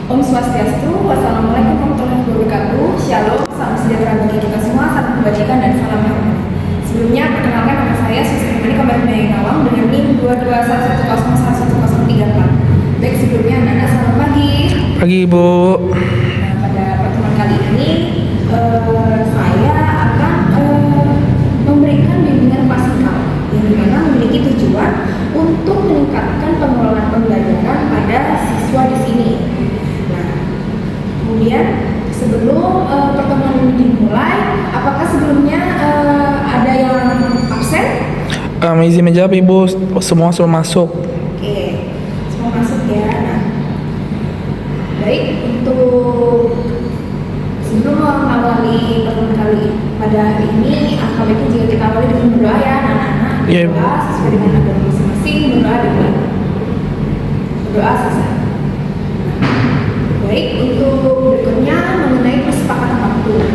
Om Swastiastu, wassalamualaikum warahmatullahi wabarakatuh. Shalom, salam sejahtera bagi kita semua, salam kebajikan dan salam harmoni. Sebelumnya, perkenalkan nama saya Suster Mani Kombat Mei Nawang dengan NIM 221101134. Baik, sebelumnya anak-anak selamat pagi. Pagi Ibu. Nah, pada pertemuan kali ini saya akan memberikan bimbingan pasikal yang dimana memiliki tujuan untuk meningkatkan pengelolaan pembelajaran pada siswa di sini. Nah, kemudian sebelum pertemuan ini dimulai, apakah sebelumnya ada yang absen? Izin menjawab Ibu, semua sudah masuk. Oke, semua masuk ya. Nah, baik, untuk sebelum mengawali pertemuan kali pada hari ini, alangkah baiknya jika kita awali dengan berdoa ya anak-anak. Iya, Ibu. Berdoa sesuai dengan agama masing-masing, berdoa dimulai. Berdoa selesai. Baik, untuk berikutnya mengenai kesepakatan waktu.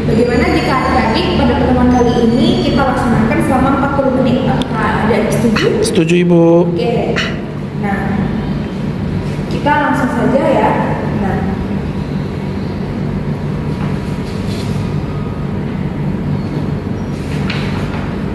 Bagaimana jika adik-adik pada pertemuan kali ini kita laksanakan selama 40 menit? Apakah adik-adik setuju? Setuju Ibu. Oke. Nah, kita langsung saja ya. Nah,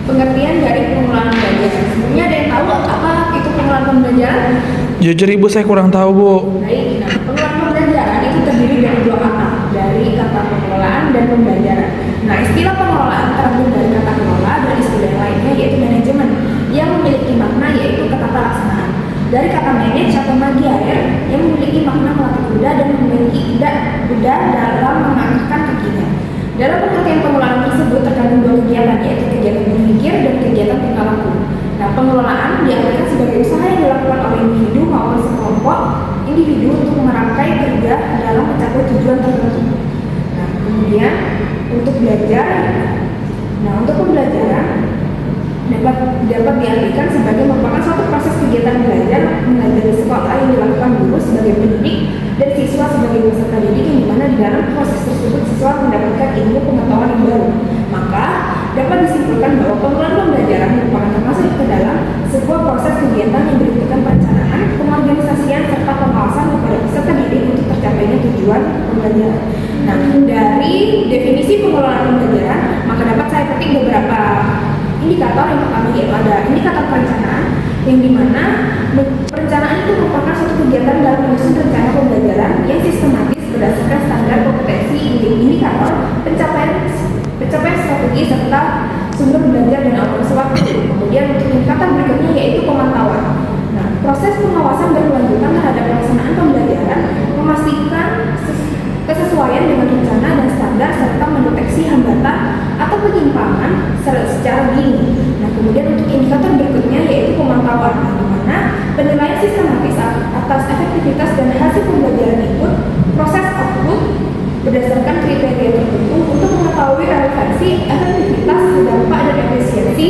pengertian dari pengelolaan pembelajaran. Sebelumnya ada yang tahu apa itu pengelolaan pembelajaran? Jujur Ibu, saya kurang tahu Bu. Baik, nah pengelolaan pembelajaran itu terdiri dari dua kata, dari kata pengelolaan dan pembelajaran. Nah, istilah pengelolaan terambil dari kata kelola dan istilah lainnya yaitu manajemen yang memiliki makna yaitu ketata laksanaan. Dari kata manage atau magiair yang memiliki makna melatih kuda dan memiliki kuda dalam mengarahkan kakinya. Dalam pengertian pengelolaan tersebut terkandung dua kegiatan yaitu kegiatan berpikir dan kegiatan tingkah laku. Nah, pengelolaan diartikan sebagai usaha yang dilakukan oleh individu maupun sekelompok individu untuk merangkai kerja dalam mencapai tujuan tertentu. Nah, kemudian untuk belajar, untuk pembelajaran dapat diartikan sebagai merupakan suatu proses kegiatan belajar mengajar di sekolah yang dilakukan guru sebagai pendidik dan siswa sebagai peserta didik yang dimana di dalam proses tersebut siswa mendapatkan ilmu pengetahuan yang baru. Maka dapat disimpulkan bahwa pengelolaan pembelajaran merupakan termasuk ke dalam sebuah proses kegiatan yang berikutkan perencanaan, pengorganisasian serta pengawasan kepada peserta didik untuk tercapainya tujuan pembelajaran. Nah, dari definisi pengelolaan pembelajaran maka dapat saya petik beberapa indikator. Yang pertama yaitu ada indikator perencanaan yang dimana perencanaan itu merupakan suatu kegiatan dalam menyusun rencana pembelajaran yang sistematis berdasarkan standar kompetensi indikator pencapaian strategi serta sumber belajar dan alokasi waktu. Kemudian untuk indikator berikutnya yaitu pemantauan. Nah, proses pengawasan berkelanjutan terhadap pelaksanaan pembelajaran memastikan kesesuaian dengan rencana dan standar serta mendeteksi hambatan atau penyimpangan secara dini. Nah, kemudian untuk indikator berikutnya yaitu pemantauan, di mana penilaian sistematis atas efektivitas dan hasil pembelajaran input, proses output berdasarkan kriteria tertentu untuk mengetahui relevansi, efektivitas, dampak dan efisiensi.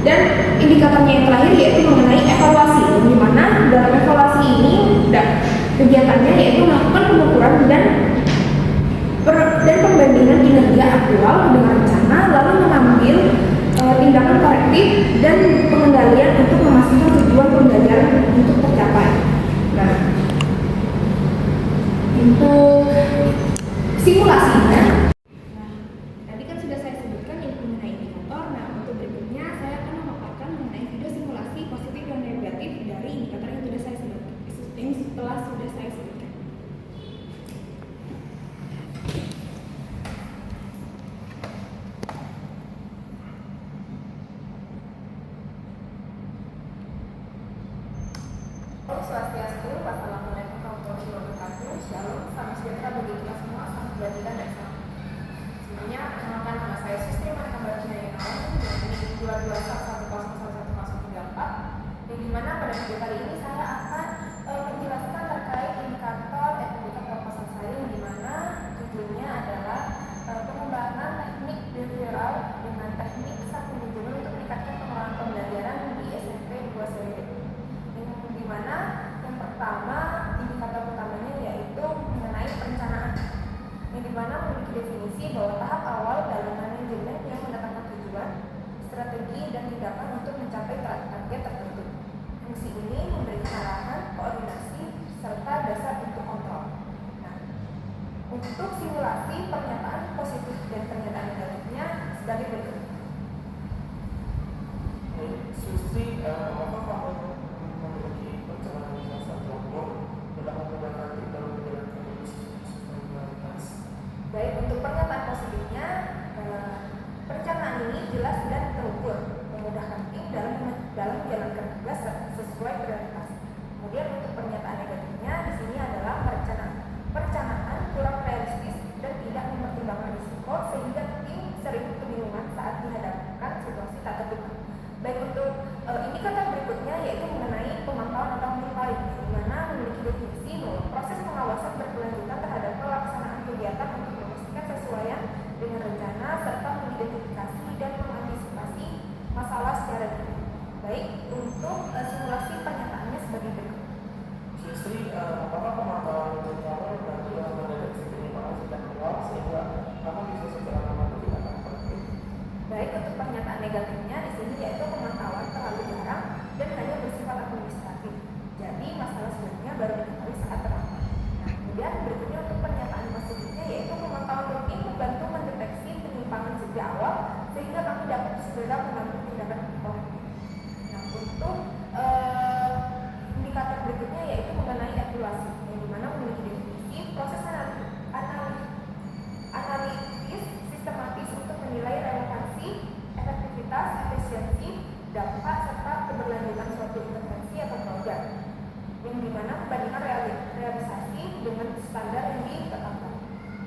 Dan indikatornya yang terakhir yaitu mengenai evaluasi, di mana dalam evaluasi ini kegiatannya yaitu melakukan pengukuran dan pembandingan kinerja aktual dengan rencana, lalu mengambil tindakan korektif dan pengendalian untuk memastikan tujuan pembelajaran untuk tercapai. Nah, untuk simulasinya, tadi kan sudah saya sebutkan yang mengenai indikator. Nah, untuk berikutnya saya akan memaparkan mengenai video simulasi positif dan negatif dari indikator yang sudah saya sebutkan. Om Swastiastu, wassalamualaikum warahmatullahi wabarakatuh. Shalom, salam sejahtera bagi kita semua, salam kebajikan dan salam. Sebelumnya, perkenalkan nama saya Suster Mani Kombat Mei Nawang dengan NIM 221101134, yang dimana pada video kali ini saya akan menjelaskan terkait indikator proposal saya yang dimana tujuannya adalah pengembangan teknik behavioral dengan teknik self manajemen untuk meningkatkan pengelolaan pembelajaran di SMP 2 Sewu. Yang dimana yang pertama indikator utamanya yaitu mengenai perencanaan, yang dimana memiliki definisi bahwa tahap awal dalam manajemen yang menetapkan tujuan, strategi dan tindakan untuk mencapai target tertentu. Fungsi ini memberikan arahan, koordinasi serta dasar untuk negatifnya di sini yaitu pemantauan terlalu jarang dan hanya bersifat administratif. Jadi masalah sebenarnya baru diketahui saat terlambat. Nah, kemudian berikutnya untuk pernyataan positifnya yaitu pemantauan rutin membantu mendeteksi penyimpangan sejak awal sehingga kami dapat segera mengambil tindakan korektif. Nah, untuk indikator berikutnya yaitu mengenai evaluasi, yang dimana memiliki definisi proses analitis sistematis untuk menilai relevansi, efektivitas, efisiensi, dampak serta keberlanjutan suatu intervensi atau program, yang dimana membandingkan realisasi dengan standar yang ditetapkan.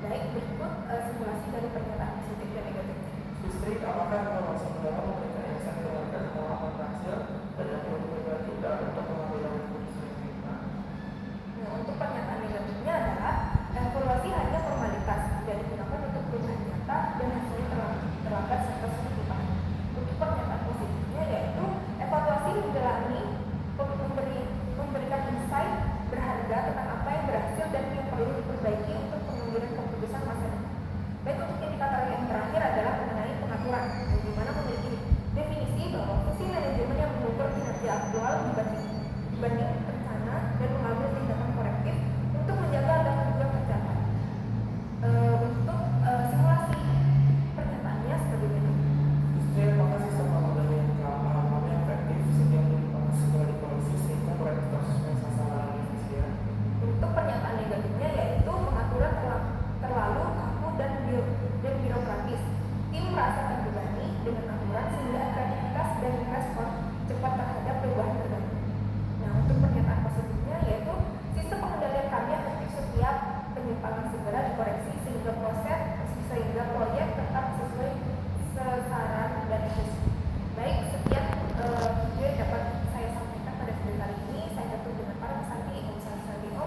Baik, berikut simulasi dari pernyataan positif dan negatif. Listrik, apakah evaluasi mendalam memberikan insight terhadap pengalaman hasil dan yang perlu diperhatikan untuk pengambilan keputusan yang tepat? Nah, untuk pernyataan negatifnya adalah evaluasi hanya formalitas, tidak digunakan untuk perubahan nyata dan hasilnya terlambat serta sulit dipahami. Untuk pernyataan positifnya yaitu evaluasi menjalani memberikan insight berharga tentang apa yang berhasil dan yang perlu diperbaiki untuk pengambilan keputusan masa depan. Baik, untuk indikator yang terakhir adalah mengenai pengaturan, yang dimana memiliki definisi bahwa fungsi manajemen yang mengukur kinerja aktual dibanding rencana dan mengambil tindakan korektif untuk menjaga agar tujuan tercapai. Untuk simulasi pernyataannya sebagai berikut. Listrik, apakah sistem pengambilan yang pemahamannya efektif sehingga segera dikoreksi sehingga proyek sesuai sasaran yang efisien? Untuk pernyataan negatifnya yaitu pengaturan terlalu kaku dan birokratis. Tim merasa terbebani dengan aturan sehingga kreativitas dan respon cepat terhadap perubahan terganggu. Nah, untuk pernyataan positifnya yaitu sistem pengendalian kami efektif, setiap penyimpangan segera dikoreksi sehingga proyek tetap sesuai sasaran dan efisien. Baik, sekian video yang dapat saya sampaikan pada video kali ini. Saya tutup dengan para pesanti.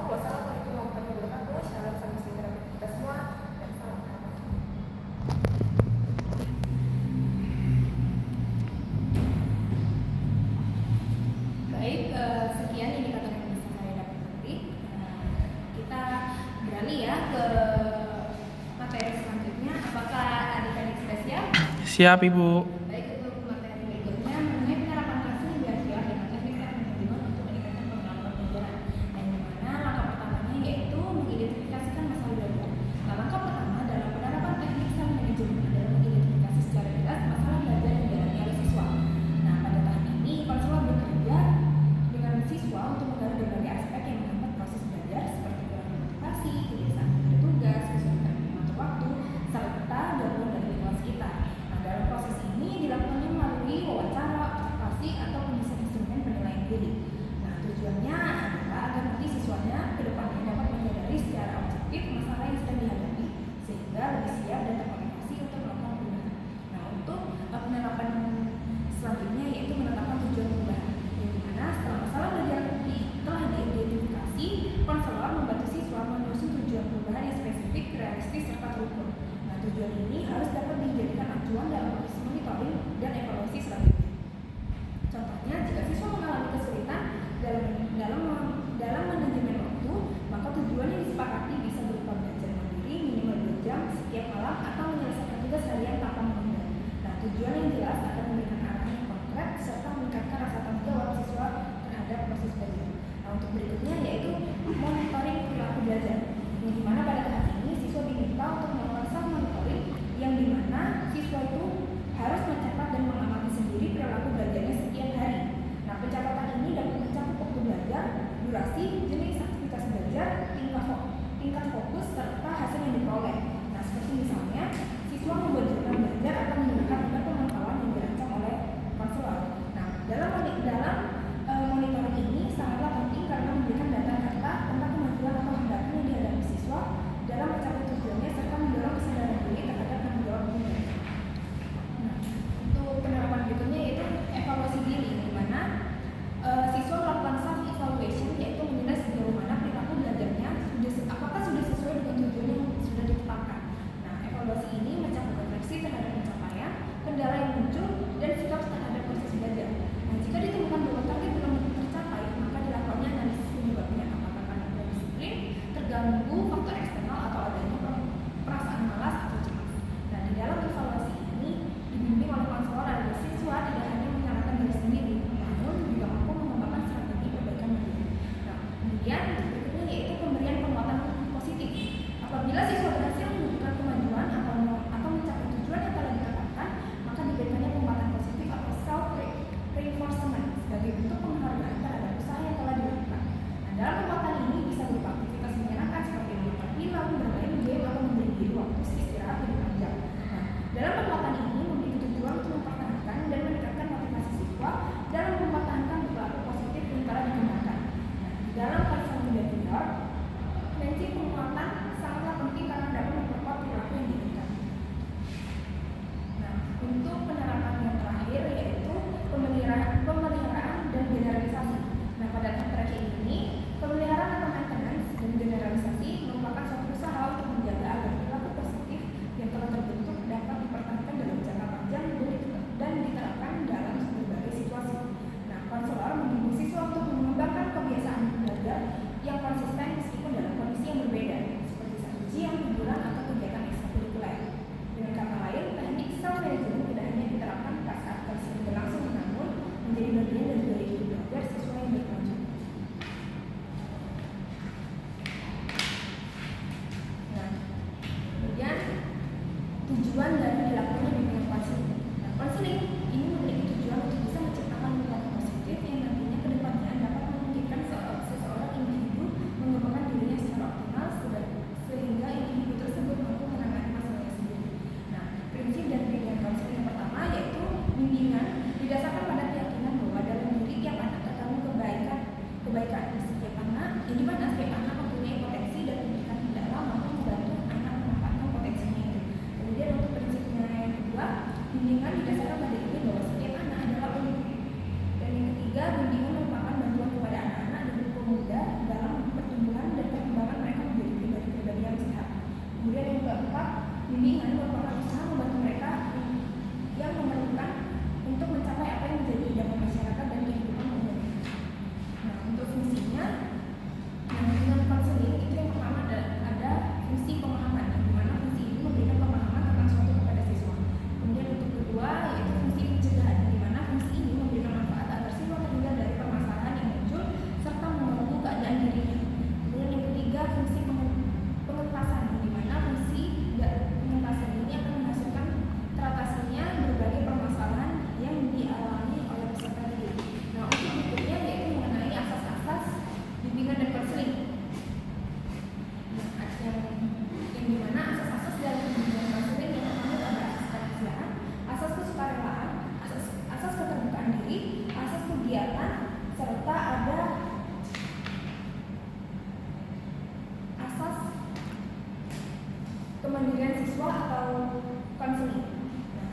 Wassalamualaikum warahmatullahi wabarakatuh. Shalom, salam sejahtera bagi kita semua dan salam damai. Baik, sekian indikator yang bisa saya dapat beri. Kita beralih ya ke materi selanjutnya. Apakah adik-adik sudah siap? Siap, Ibu. Baik, untuk materi berikutnya mengenai penerapan kelas biasiah dengan teknik manajemen untuk meningkatkan pengalaman pembelajaran. Yang dimana langkah pertamanya yaitu mengidentifikasikan masalah belajar. Nah, langkah pertama dalam penerapan teknik manajemen adalah mengidentifikasi secara jelas masalah belajar yang dialami oleh siswa. Nah, pada tahap ini konselor bekerja dengan siswa untuk menggali berbagai aspek yang menghambat proses belajar seperti kurangnya motivasi, kebiasaan bertugas, kesulitan mengatur waktu, serta gangguan dari lingkungan sekitar. Nah, dalam proses ini dilakukannya melalui wawancara, observasi, atau penyusunan instrumen penilaian diri. Nah, tujuannya adalah agar nanti siswanya ke depannya dapat menyadari secara objektif masalah yang sedang dihadapi sehingga lebih siap dan termotivasi untuk melakukan perubahan. Nah, untuk penerapan selanjutnya yaitu menetapkan tujuan perubahan, yang dimana setelah masalah belajar telah diidentifikasi, konselor membantu siswa menyusun tujuan perubahan yang spesifik, realistis, serta terukur. Nah, tujuan ini harus dapat dijadikan acuan dalam proses monitoring dan evaluasi selanjutnya. Contohnya, jika siswa mengalami kesulitan dalam manajemen waktu, maka tujuan yang disepakati bisa berupa belajar mandiri minimal 2 jam setiap malam atau menyelesaikan tugas harian tanpa menunda. Nah, tujuan yang jelas akan memberikan arahan yang konkret serta meningkatkan rasa tanggung jawab siswa terhadap proses belajar. Nah, untuk berikutnya yaitu monitoring perilaku belajar, yang dimana pada tahap ini siswa diminta untuk melakukan self monitoring, yang dimana siswa itu harus mencatat dan mengamati sendiri perilaku belajarnya setiap hari. Nah, pencatatan ini dapat mencakup waktu belajar, durasi, jenis aktivitas belajar, tingkat fokus, serta hasil yang diperoleh. Nah, seperti misalnya siswa membuat jurnal belajar atau menggunakan metode pemantauan yang dirancang oleh konselor. Nah, dalam monitoring ini sangatlah penting karena memberikan data tentang kemajuan atau hambatan yang dihadapi siswa dalam mencapai tujuannya serta mendorong kesadaran diri terhadap tanggung jawab belajar. Nah, untuk penerapan berikutnya yaitu evaluasi diri, di mana siswa melakukan self evaluation, yaitu menilai sejauh mana perilaku belajarnya apakah sudah sesuai dengan tujuan yang sudah ditetapkan. Nah, evaluasi ini mencakup refleksi terhadap pencapaian, kendala yang muncul, dan sikap terhadap proses belajar. Nah, jika ditemukan bahwa target belum tercapai, maka dilakukannya analisis penyebabnya, apakah karena kurang disiplin, terganggu faktor eksternal, atau adanya perasaan malas atau cemas. Nah, di dalam evaluasi ini dibimbing oleh konselor analisis kemandirian siswa atau konseling. Nah,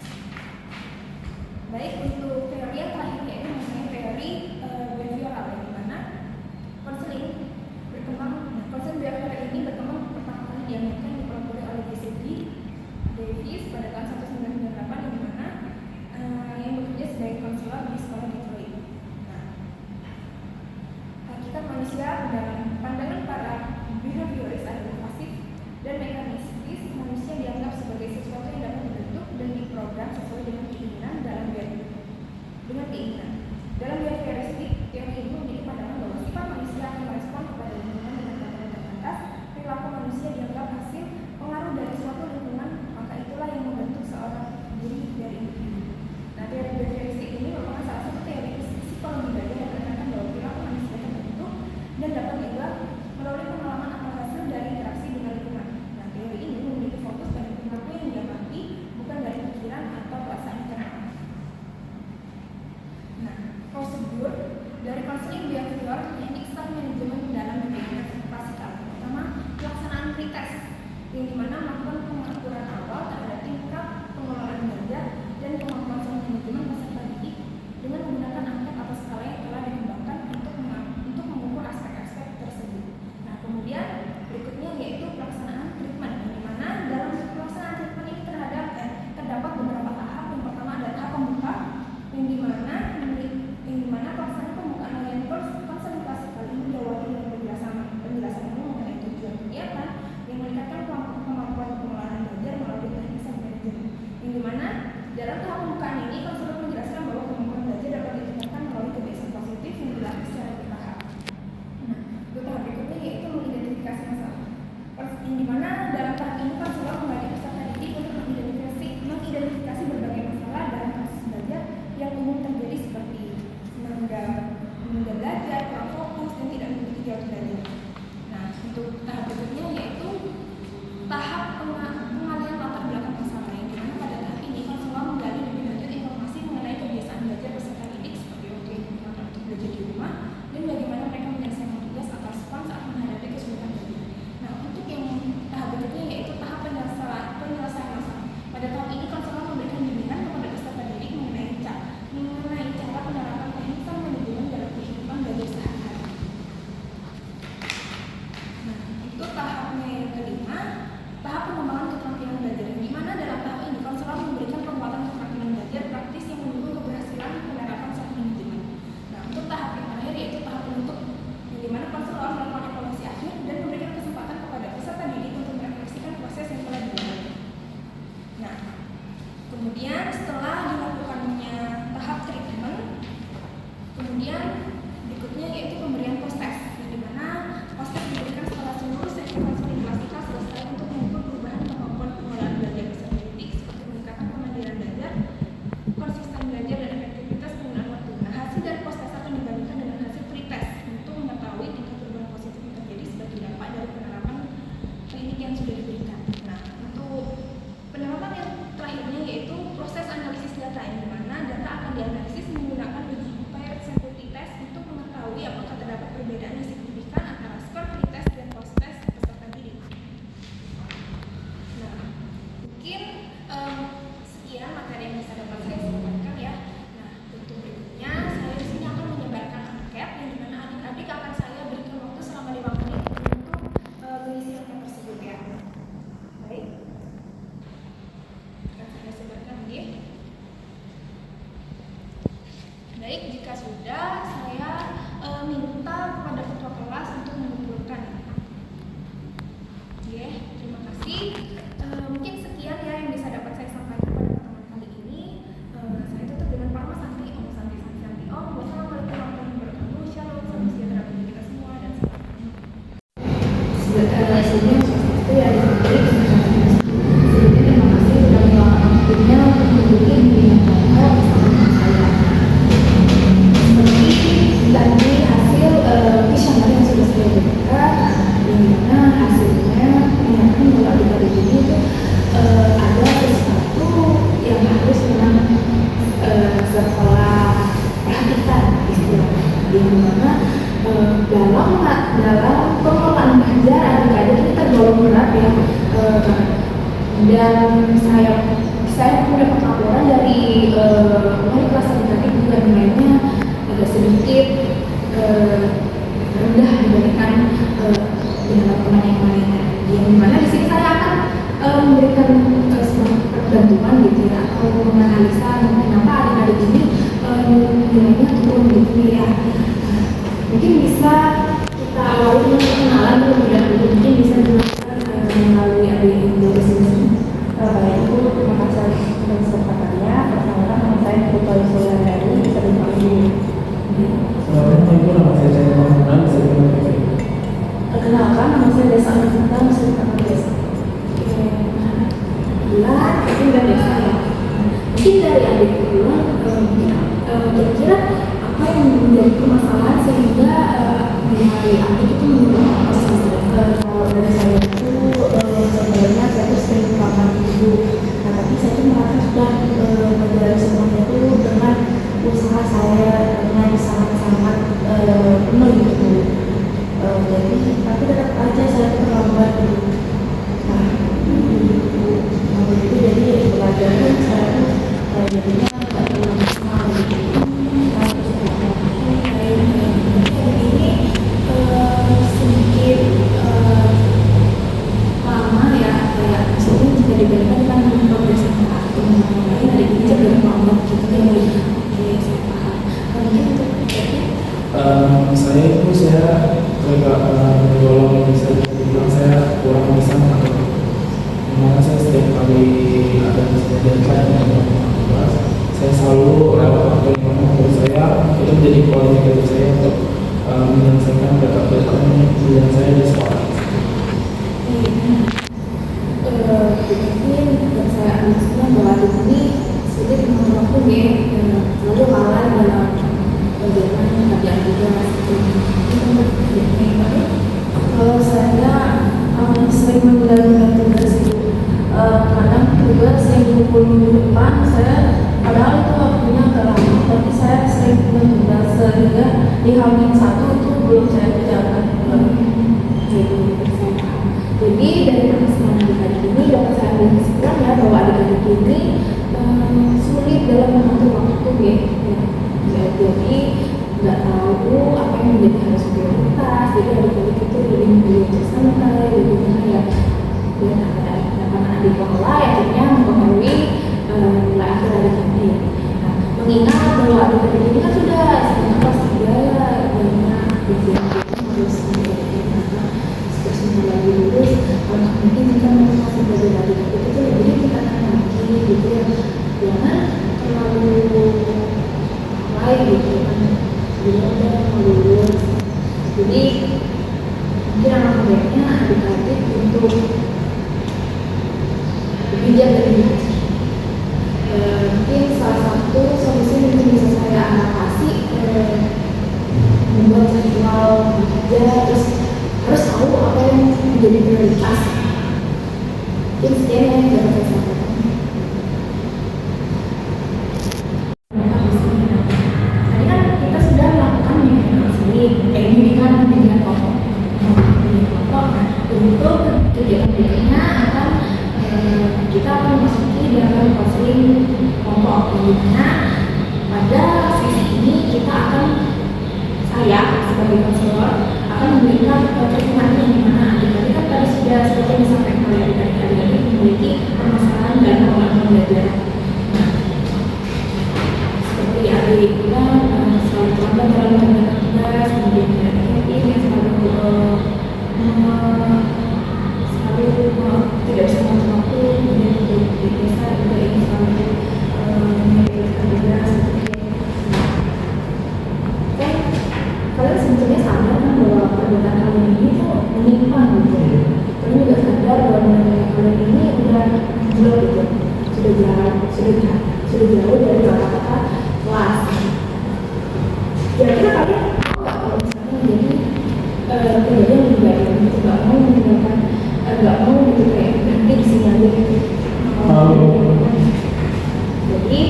baik untuk teori yang terakhir yaitu mengenai teori behavioral, yang dimana konseling berkembang. Nah, konseling behavioral ini berkembang pertama kali diametkan dipelopori oleh G.C.D. Davis pada tahun 1998, yang dimana yang bekerja sebagai konselor di sekolah Detroit. Nah, hakikat manusia dalam pandangan para behavioris adalah pasif dan mekanistis. Manusia dianggap sebagai sesuatu yang dapat dibentuk dan diprogram sesuai dengan keinginan dalam behavioristik. Teori ini memiliki pandangan bahwa sifat manusia akan merespon kepada lingkungan dengan cara yang terbatas. Perilaku manusia dianggap hasil pengaruh dari suatu lingkungan, maka itulah yang membentuk seorang diri dari individu. Nah, teori behavioristik ini merupakan salah satu teori psikologi belajar yang menekankan bahwa perilaku manusia terbentuk dan dapat diubah melalui pengalaman atau hasil dari interaksi dengan lingkungan. Nah, teori ini memiliki fokus pada perilaku yang diamati, bukan dari pikiran atau perasaan internal. Nah, prosedur dari konseling behavior, teknik style manajemen dalam bidang klasikal. Pertama, pelaksanaan pretest, yang dimana melakukan pengaturan awal terhadap tingkat pengelolaan belajar dan kemampuan soal manajemen peserta didik dengan menggunakan angket atau skala yang telah dikembangkan untuk mengukur aspek-aspek tersebut. Nah, kemudian berikutnya yaitu pelaksanaan treatment, yang dimana dalam pelaksanaan treatment ini terdapat beberapa tahap. Yang pertama ada tahap pembuka, yang dimana pelaksanaan pembukaan layanan konseling klasikal ini diawali dengan penjelasan umum mengenai tujuan kegiatan yang meningkatkan kemampuan pengelolaan belajar melalui teknik style manajemen, yang dimana dalam tahap pembukaan ini konselor menjelaskan bahwa kemampuan belajar dapat ditingkatkan melalui kebiasaan positif yang dilatih secara bertahap. Nah, untuk tahap berikutnya yaitu mengidentifikasi masalah, yang dimana dalam tahap ini konselor mengajak peserta didik untuk mengidentifikasi berbagai masalah dalam proses belajar yang umum terjadi seperti menunda belajar, kurang fokus, dan tidak mengikuti jadwal belajar. Nah, untuk tahap berikutnya yaitu tahap pengalihan latar belakang masalah, yang dimana pada tahap ini konselor menggali lebih lanjut informasi mengenai kebiasaan belajar peserta didik seperti waktu yang digunakan untuk belajar di rumah dan bagaimana mereka menyelesaikan tugas atau respons saat menghadapi kesulitan belajar. Nah, untuk yang tahap berikutnya yaitu tahap penyelesaian masalah. Pada tahap ini konselor memberikan bimbingan kepada peserta didik mengenai cara penerapan teknik style manajemen dalam kehidupan belajar sehari-hari. Nah, untuk tahapnya yang kelima, tahap pengembangan keterampilan belajar, di mana dalam tahap ini konselor memberikan penguatan keterampilan belajar praktis yang mendukung keberhasilan penerapan style manajemen. Nah, untuk tahap yang terakhir yaitu tahap penutup, di mana konselor melakukan evaluasi akhir dan memberikan kesempatan kepada peserta didik untuk merefleksikan proses yang telah dilalui. Nah, kemudian setelah dilakukannya tahap treatment, kemudian berikutnya yaitu pemberian post-test, di mana post-test diberikan setelah seluruh sesi konseling klasikal selesai untuk mengukur perubahan kemampuan pengelolaan belajar peserta didik seperti meningkatkan kemandirian belajar, konsisten belajar, dan efektivitas penggunaan waktu. Nah, hasil dari post-test akan dibandingkan dengan hasil pre-test untuk mengetahui tingkat perubahan positif yang terjadi sebagai dampak dari penerapan klinik yang sudah diberikan. Nah, untuk penerapan yang terakhirnya yaitu proses analisis data, yang dimana data akan dianalisis menggunakan uji paired sensitivity test untuk mengetahui apakah terdapat perbedaan yang signifikan antara skor pretest dan post-test peserta didik. Nah, mungkin sekian materi yang bisa dapat saya sampaikan ya. Nah, untuk berikutnya saya di sini akan menyebarkan angket, yang dimana adik-adik akan saya berikan waktu selama 5 menit untuk mengisi angket tersebut ya. Baik. Saya sebarkan ya. Baik, jika sudah saya minta kepada ketua kelas untuk mengumpulkan. Oke, terima kasih. Mungkin sekian ya yang bisa dapat saya sampaikan pada pertemuan kali ini. Saya tutup dengan Parma Santi Om. Wassalamualaikum warahmatullahi wabarakatuh. Shalom, salam sejahtera bagi kita semua dan Sebelumnya itu ya terima kasih sudah meluangkan waktunya untuk mendukung bimbingan saya bersama saya. Seperti tadi hasil kuesioner yang sudah saya berikan, di mana hasilnya menyatakan bahwa adik-adik ini itu ada sesuatu yang harus memang sekolah perhatikan istilahnya, di mana dalam pengelolaan belajar adik-adik ini tergolong berat ya, dan saya mendapat laporan dari wali kelas tadi juga nilainya agak sedikit rendah dibandingkan dengan teman yang lainnya. Yang dimana di sini saya akan memberikan sebuah bantuan gitu ya, atau menganalisa kenapa adik-adik ini nilainya turun gitu ya. Mungkin bisa kita awali dengan perkenalan terlebih dahulu. Mungkin bisa dilakukan melalui adik dari sini. Baik Ibu, terima kasih atas kesempatannya. Perkenalkan, nama saya Putra Sulandari, bisa dipanggil. Selamat Ibu, nama saya Cahaya Mamunan, bisa dipanggil. Perkenalkan, nama saya Desa Anita, bisa dipanggil Desa. Bulan itu udah biasa ya. Mungkin dari adik dulu, kira-kira apa yang menjadi permasalahan sehingga dari adik itu menurun proses Kalau dari saya itu sebenarnya saya itu sering makan ibu. Nah tapi saya itu merasa sudah menjalani semuanya itu dengan usaha saya dengan sangat-sangat penuh gitu. Jadi tapi tetap aja saya terlambat gitu. Nah begitu jadi belajarnya saya tuh jadinya nggak terlalu maksimal gitu. Nah terus sedikit lama ya, kayak misalnya jika dibandingkan dengan progres yang teman-teman lain ada ini cenderung lambat gitu ya. Oke, saya paham. Mungkin untuk Saya itu agak tergolong bisa dibilang saya kurang bisa mengatur. Dimana saya setiap kali ada kesedihan yang kelas, saya selalu lewat waktu yang menurut saya itu menjadi kualitas saya untuk menyelesaikan data-data yang saya di sekolah. mungkin yang saya analisanya bahwa di sini sulit mengatur ya, lalu kalah dalam bagaimana kerjaan juga seperti itu. kalau saya sering menjalankan tugas itu kadang tugas yang 20 minggu depan saya padahal itu waktunya agak lama tapi saya sering menunda sehingga di H-1 itu belum saya kerjakan. Jadi dari permasalahan adik-adik ini dapat saya ambil kesimpulan ya bahwa adik-adik ini sulit dalam mengatur waktu ya. Jadi nggak tahu apa yang menjadi harus prioritas. Jadi adik-adik itu lebih memilih untuk santai, lebih kayak dan anak adik kelola akhirnya mempengaruhi nilai akhir adik-adik. Nah, mengingat bahwa adik-adik ini kan sudah setengah kelas 3 ya, banyak ujian harus lagi lulus, mungkin jika motivasi dari adik-adik itu lebih ditingkatkan lagi gitu ya, jangan terlalu lain gitu kan, belum udah mau lulus. Jadi mungkin anak baiknya adik-adik untuk bijak dan bijak. Mungkin salah satu solusi yang bisa saya adaptasi membuat jadwal kerja, terus harus tahu apa yang menjadi prioritas. Mungkin sekian yang dapat saya sampaikan. Tadi kan kita sudah melakukan bimbingan kelompok. Untuk kegiatan berikutnya kita akan memasuki dalam konseling kelompok, di mana pada sesi ini kita akan saya sebagai konselor akan memberikan pertimbangan yang dimana adik-adik kan tadi sudah seperti yang disampaikan oleh adik-adik memiliki permasalahan dan pengelolaan pembelajaran. Seperti adik bilang selalu terlambat dalam mengerjakan tugas, kemudian tidak efektif, yang selalu tidak bisa mengatur waktu, kemudian untuk di desa juga ini selalu menyediakan tugas seperti itu. Kalian sebetulnya sadar kan bahwa perbuatan kalian ini tuh menyimpang gitu. Kalian juga sadar bahwa nilai kalian ini udah jauh gitu, sudah jauh dari kata-kata kelas. Kira-kira kalian tahu nggak kalau misalnya menjadi pribadi yang lebih baik, gitu, nggak mau gitu kayak berhenti di sini aja gitu. Jadi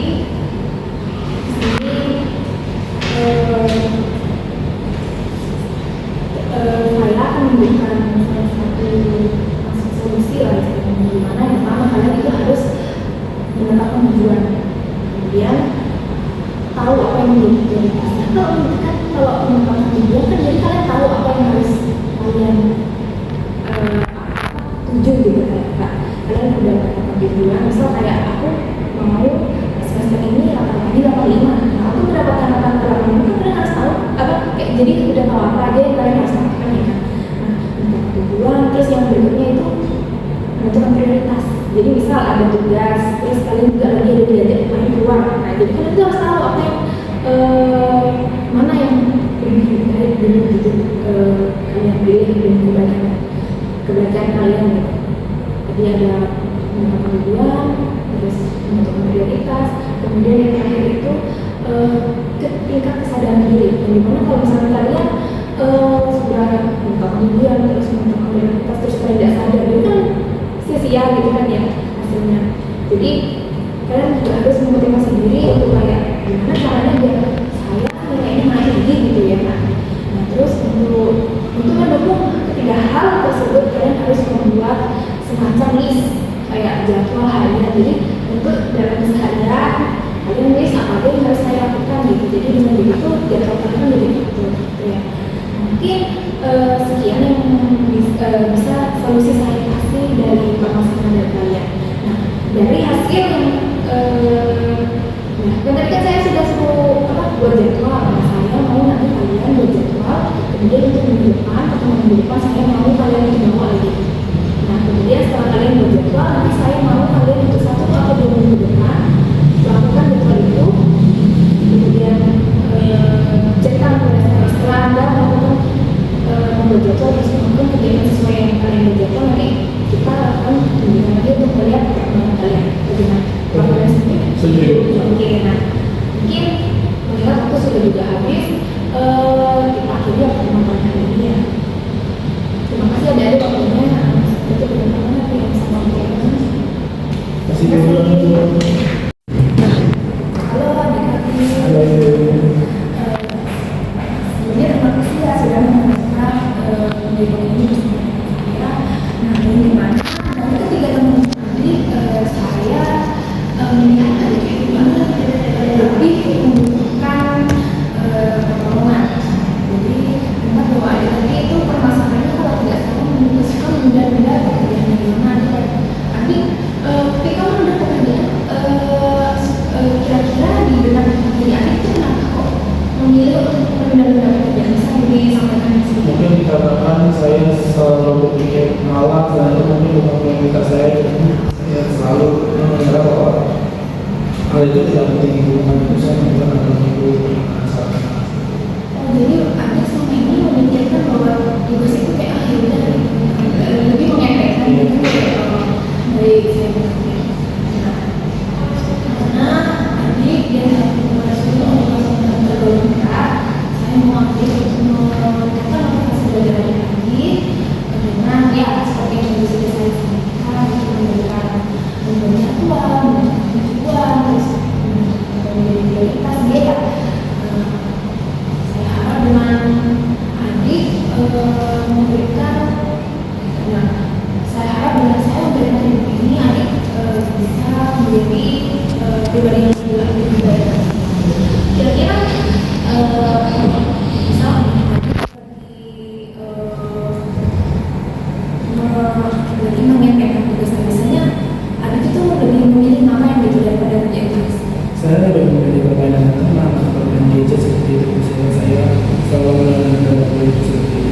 di sini saya akan memberikan salah satu solusi lah, di mana yang pertama kalian menentukan prioritas. Jadi misal ada tugas, terus kalian juga lagi ada diajak main keluar. Nah jadi kalian tuh harus tahu apa yang mana yang lebih baik dulu gitu kalian pilih dengan kebaikan kalian gitu. Jadi ada menentukan tujuan, terus menentukan prioritas, kemudian yang terakhir itu tingkat kesadaran diri. Yang dimana kalau misalnya kalian sudah menentukan tujuan, terus menentukan prioritas, terus kalian tidak sadar, itu kan sia-sia gitu kan ya hasilnya. Jadi kalian juga harus memotivasi diri untuk kayak gimana caranya biar saya nilainya naik lagi gitu ya. Nah terus untuk mendukung ketiga hal tersebut kalian harus membuat semacam list kayak jadwal harian. Jadi untuk dalam keseharian kalian list apa aja yang harus saya lakukan gitu. Jadi dengan begitu jadwal kalian jadi betul gitu ya. Mungkin sekian yang bisa solusi saya kasih dari permasalahan dari kalian. Nah dari hasil yang tadi kan saya sudah buat jadwal. Nah saya mau nanti kalian buat jadwal, kemudian untuk minggu depan atau minggu depan saya mau kalian itu bawa lagi. Nah kemudian setelah kalian buat jadwal, nanti saya mau kalian untuk 1 atau 2 minggu depan lakukan jadwal itu, kemudian cetak setelah Anda melakukan membuat jadwal terus melakukan kegiatan sesuai yang kalian buat jadwal, nanti kita akan menggunakan lagi untuk melihat perkembangan kalian bagaimana kalian sendiri. Oke, nah mungkin melihat waktu sudah juga habis, kita akhiri pertemuan hari ini ya. Terima kasih ada waktunya. Itu benar-benar apa yang bisa mengatakan. Masih dulu. Halo adik-adik. Halo. Sebelumnya terima kasih ya sudah menonton video ini bersama saya. Nah, ini gimana? Dari ketiga teman tadi saya melihat adik-adik mana lebih membutuhkan pertolongan. Jadi tempat bahwa adik-adik itu permasalahannya kalau tidak salah memutuskan menunda-nunda pekerjaan yang gimana adik ketika menunda pekerjaan kira-kira di benak diri adik itu kenapa kok memilih untuk menunda-nunda pekerjaan? Bisa disampaikan sedikit? Mungkin dikatakan saya selalu berpikir malas dan itu mungkin bukan prioritas saya. Saya selalu mengira bahwa hal itu tidak penting, bukan itu saya mengira hal itu masalah. Jadi adik selama ini memikirkan bahwa tugas itu kayak akhirnya lebih mengefekkan gitu baik saya berpikir. Karena adik dia untuk melakukan tergolongkan, saya mau aktif untuk meningkatkan aplikasi belajar lagi dengan ya seperti yang bisa saya sampaikan untuk memberikan banyak uang, tujuan, terus prioritas dia ya. Saya harap dengan adik memberikan, nah saya harap dengan saya memberikan ini adik bisa menjadi pribadi yang lebih baik. Kira-kira misal lagi menyampaikan tugas, biasanya adik itu lebih memilih nama yang gitu daripada kerja tugas. Saya lebih memilih permainan tenang atau bermain gadget seperti itu. Saya selalu melakukan hal itu seperti itu.